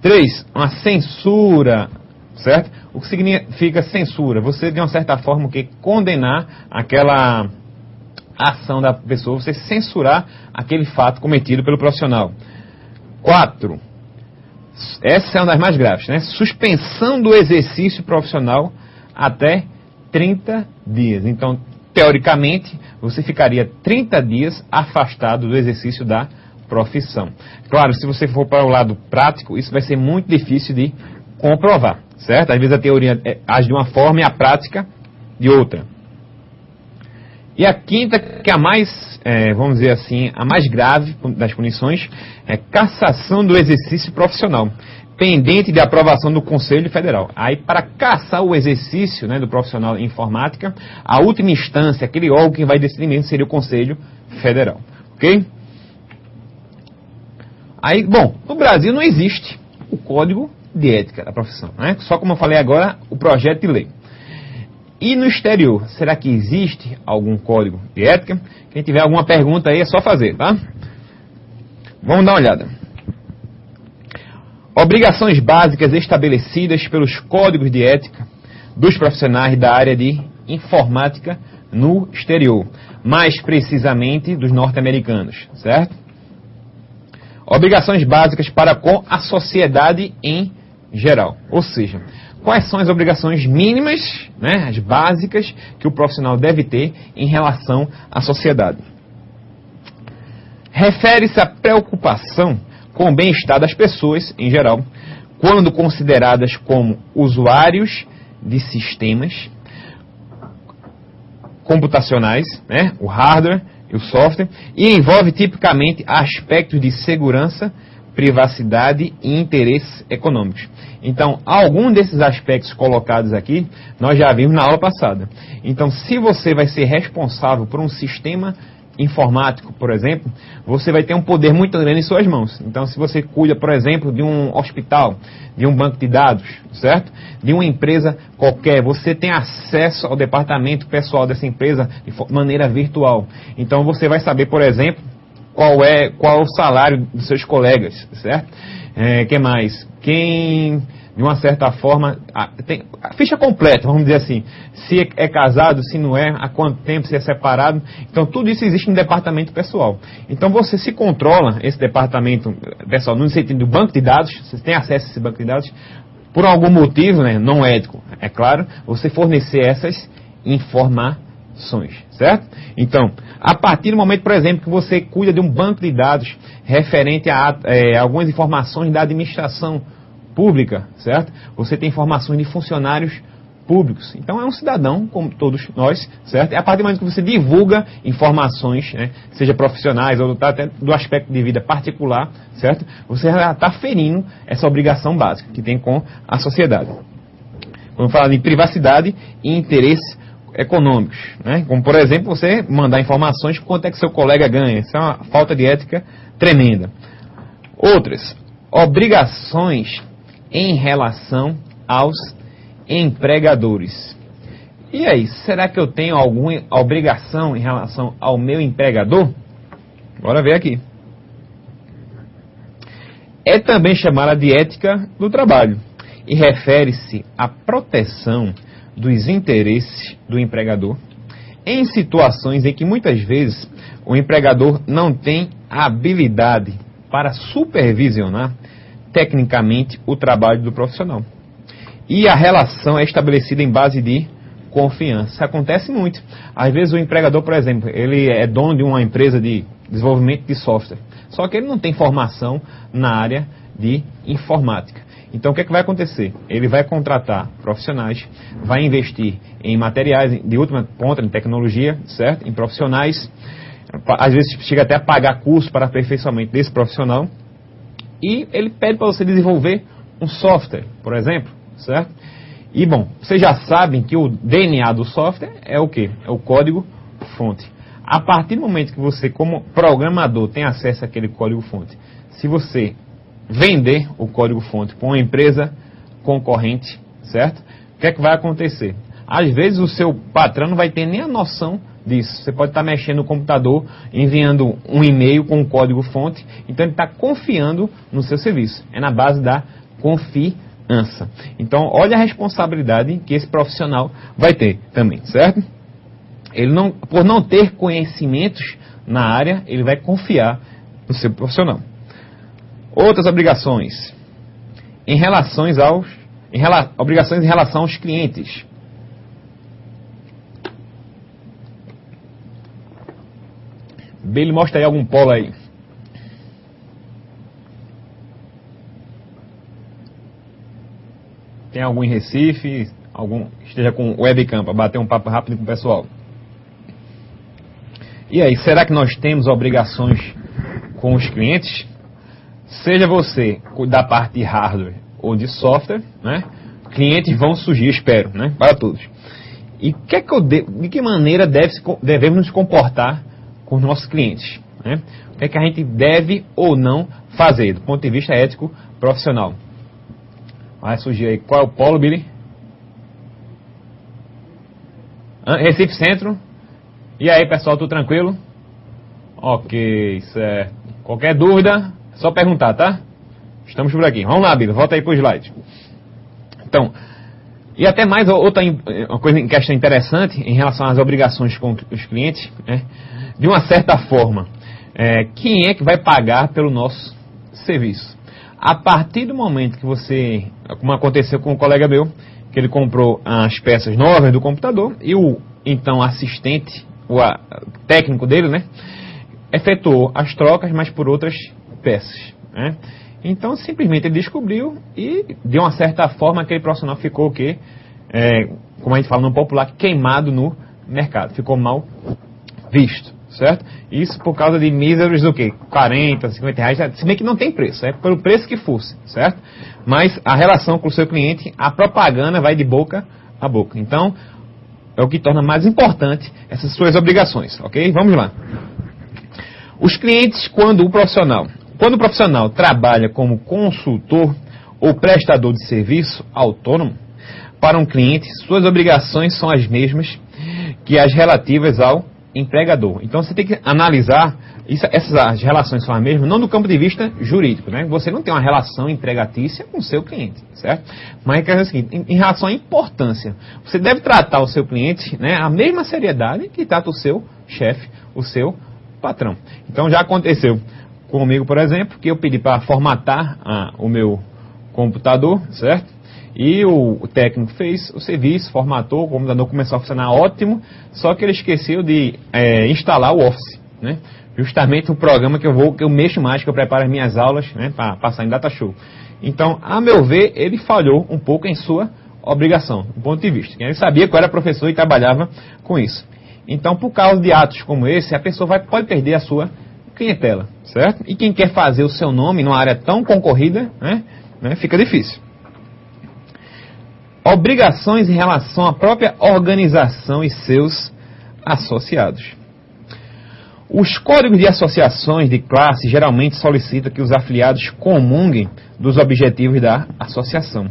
3, uma censura, certo? O que significa censura? Você, de uma certa forma, condenar aquela ação da pessoa, você censurar aquele fato cometido pelo profissional. 4, essa é uma das mais graves, né? Suspensão do exercício profissional até 30 dias. Então, teoricamente, você ficaria 30 dias afastado do exercício da profissão. Claro, se você for para o lado prático, isso vai ser muito difícil de comprovar, certo? Às vezes a teoria age de uma forma e a prática de outra. E a quinta, que é a mais, vamos dizer assim, a mais grave das punições, é cassação do exercício profissional, pendente de aprovação do Conselho Federal. Aí, para cassar o exercício, né, do profissional em informática, a última instância, aquele órgão que vai decidir mesmo, seria o Conselho Federal. Ok? Aí, bom, no Brasil não existe o Código de Ética da profissão, né? Só como eu falei agora, o projeto de lei. E no exterior, será que existe algum código de ética? Quem tiver alguma pergunta aí é só fazer, tá? Vamos dar uma olhada. Obrigações básicas estabelecidas pelos códigos de ética dos profissionais da área de informática no exterior, mais precisamente dos norte-americanos, certo? Obrigações básicas para com a sociedade em geral, ou seja, quais são as obrigações mínimas, né, as básicas que o profissional deve ter em relação à sociedade. Refere-se à preocupação com o bem-estar das pessoas em geral, quando consideradas como usuários de sistemas computacionais, né, o hardware e o software, e envolve tipicamente aspectos de segurança, privacidade e interesses econômicos. Então, algum desses aspectos colocados aqui, nós já vimos na aula passada. Então, se você vai ser responsável por um sistema informático, por exemplo, você vai ter um poder muito grande em suas mãos. Então, se você cuida, por exemplo, de um hospital, de um banco de dados, certo? De uma empresa qualquer, você tem acesso ao departamento pessoal dessa empresa de maneira virtual. Então, você vai saber, por exemplo, qual é o salário dos seus colegas, certo? Que mais? Quem, de uma certa forma, tem a ficha completa, vamos dizer assim, se é casado, se não é, há quanto tempo, se é separado. Então, tudo isso existe no departamento pessoal. Então, você se controla esse departamento pessoal, no sentido do banco de dados, você tem acesso a esse banco de dados, por algum motivo, né, não ético, é claro, você fornecer essas informações, certo? Então, a partir do momento, por exemplo, que você cuida de um banco de dados referente a algumas informações da administração pública, certo? Você tem informações de funcionários públicos. Então, é um cidadão, como todos nós, certo? É a partir do momento que você divulga informações, né, seja profissionais ou até do aspecto de vida particular, certo? Você já está ferindo essa obrigação básica que tem com a sociedade. Quando fala de privacidade e interesses econômicos, né? Como, por exemplo, você mandar informações de quanto é que seu colega ganha. Isso é uma falta de ética tremenda. Outras, obrigações em relação aos empregadores. E aí, será que eu tenho alguma obrigação em relação ao meu empregador? Bora ver aqui. É também chamada de ética do trabalho e refere-se à proteção dos interesses do empregador em situações em que muitas vezes o empregador não tem a habilidade para supervisionar tecnicamente o trabalho do profissional. E a relação é estabelecida em base de confiança. Isso acontece muito. Às vezes o empregador, por exemplo, ele é dono de uma empresa de desenvolvimento de software, só que ele não tem formação na área de informática. Então, o que é que vai acontecer? Ele vai contratar profissionais, vai investir em materiais de última ponta, em tecnologia, certo? Em profissionais, às vezes chega até a pagar curso para aperfeiçoamento desse profissional, e ele pede para você desenvolver um software, por exemplo, certo? E, bom, vocês já sabem que o DNA do software é o quê? É o código-fonte. A partir do momento que você, como programador, tem acesso àquele código-fonte, se você vender o código-fonte para uma empresa concorrente, certo? O que é que vai acontecer? Às vezes o seu patrão não vai ter nem a noção disso. Você pode estar mexendo no computador, enviando um e-mail com um código-fonte, então ele está confiando no seu serviço. É na base da confiança. Então, olha a responsabilidade que esse profissional vai ter também, certo? Ele não, por não ter conhecimentos na área, ele vai confiar no seu profissional. Outras obrigações. Obrigações em relação aos clientes. Billy, mostra aí algum polo aí. Tem algum em Recife? Algum esteja com webcam para bater um papo rápido com o pessoal. E aí, será que nós temos obrigações com os clientes? Seja você da parte de hardware ou de software, né? Clientes vão surgir, espero, né? Para todos. E de que maneira devemos nos comportar com os nossos clientes, né? O que é que a gente deve ou não fazer do ponto de vista ético profissional? Vai surgir aí. Qual é o polo, Billy? Recife Centro. E aí, pessoal, tudo tranquilo? Ok, certo. Qualquer dúvida, só perguntar, tá? Estamos por aqui. Vamos lá, Billy, volta aí pro slide. Então, e até mais outra questão interessante em relação às obrigações com os clientes, né? De uma certa forma, quem é que vai pagar pelo nosso serviço? A partir do momento que você, como aconteceu com um colega meu, que ele comprou as peças novas do computador e o então assistente, o técnico dele, né, efetuou as trocas, mas por outras peças, né? Então simplesmente ele descobriu e de uma certa forma aquele profissional ficou o quê? Como a gente fala no popular, queimado no mercado, ficou mal visto, certo? Isso por causa de míseros do quê? 40, 50 reais, se bem que não tem preço, é pelo preço que fosse, certo? Mas a relação com o seu cliente, a propaganda vai de boca a boca. Então, é o que torna mais importante essas suas obrigações, ok? Vamos lá. Os clientes, quando o profissional trabalha como consultor ou prestador de serviço autônomo para um cliente, suas obrigações são as mesmas que as relativas ao empregador. Então você tem que analisar, essas relações são as mesmas, não do campo de vista jurídico, né? Você não tem uma relação empregatícia com o seu cliente, certo? Mas é o seguinte, em relação à importância, você deve tratar o seu cliente, né, a mesma seriedade que trata o seu chefe, o seu patrão. Então já aconteceu comigo, por exemplo, que eu pedi para formatar o meu computador, certo? E o técnico fez o serviço, formatou, o computador começou a funcionar ótimo, só que ele esqueceu de instalar o Office, né? Justamente o programa que eu mexo mais, que eu preparo as minhas aulas, né, para passar em DataShow. Então, a meu ver, ele falhou um pouco em sua obrigação, do ponto de vista. Ele sabia que eu era professor e trabalhava com isso. Então, por causa de atos como esse, a pessoa pode perder a sua clientela, certo? E quem quer fazer o seu nome numa área tão concorrida, né, fica difícil. Obrigações em relação à própria organização e seus associados. Os códigos de associações de classe geralmente solicitam que os afiliados comunguem dos objetivos da associação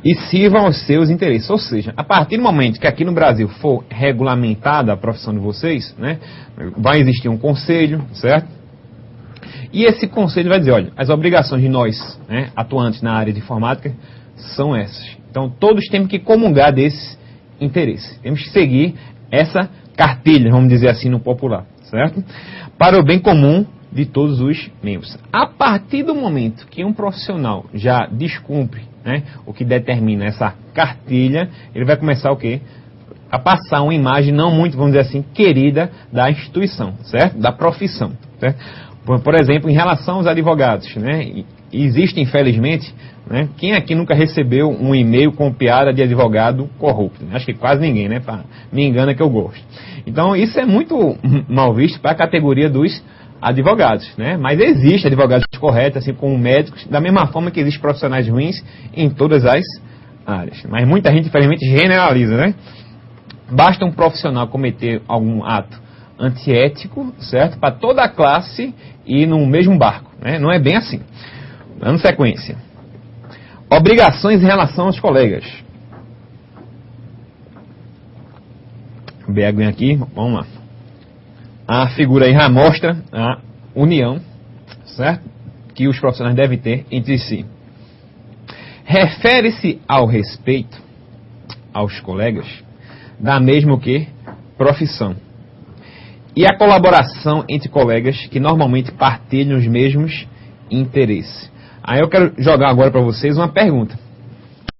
e sirvam aos seus interesses. Ou seja, a partir do momento que aqui no Brasil for regulamentada a profissão de vocês, né, vai existir um conselho, certo? E esse conselho vai dizer, olha, as obrigações de nós, né, atuantes na área de informática são essas. Então, todos temos que comungar desses interesses. Temos que seguir essa cartilha, vamos dizer assim, no popular, certo? Para o bem comum de todos os membros. A partir do momento que um profissional já descumpre, né, o que determina essa cartilha, ele vai começar o quê? A passar uma imagem não muito, vamos dizer assim, querida da instituição, certo? Da profissão, certo? Por exemplo, em relação aos advogados, né? Existe, infelizmente, né? Quem aqui nunca recebeu um e-mail com piada de advogado corrupto? Acho que quase ninguém, né? Me engana que eu gosto. Então, isso é muito mal visto para a categoria dos advogados, né? Mas existe advogados corretos, assim como médicos, da mesma forma que existem profissionais ruins em todas as áreas. Mas muita gente, infelizmente, generaliza, né? Basta um profissional cometer algum ato antiético, certo? Para toda a classe ir no mesmo barco, né? Não é bem assim. Dando sequência. Obrigações em relação aos colegas. Vou beber aguinha aqui, vamos lá. A figura aí já mostra a união, certo? Que os profissionais devem ter entre si. refere-se ao respeito aos colegas da mesma o que? Profissão. E a colaboração entre colegas que normalmente partilham os mesmos interesses. Aí eu quero jogar agora para vocês uma pergunta.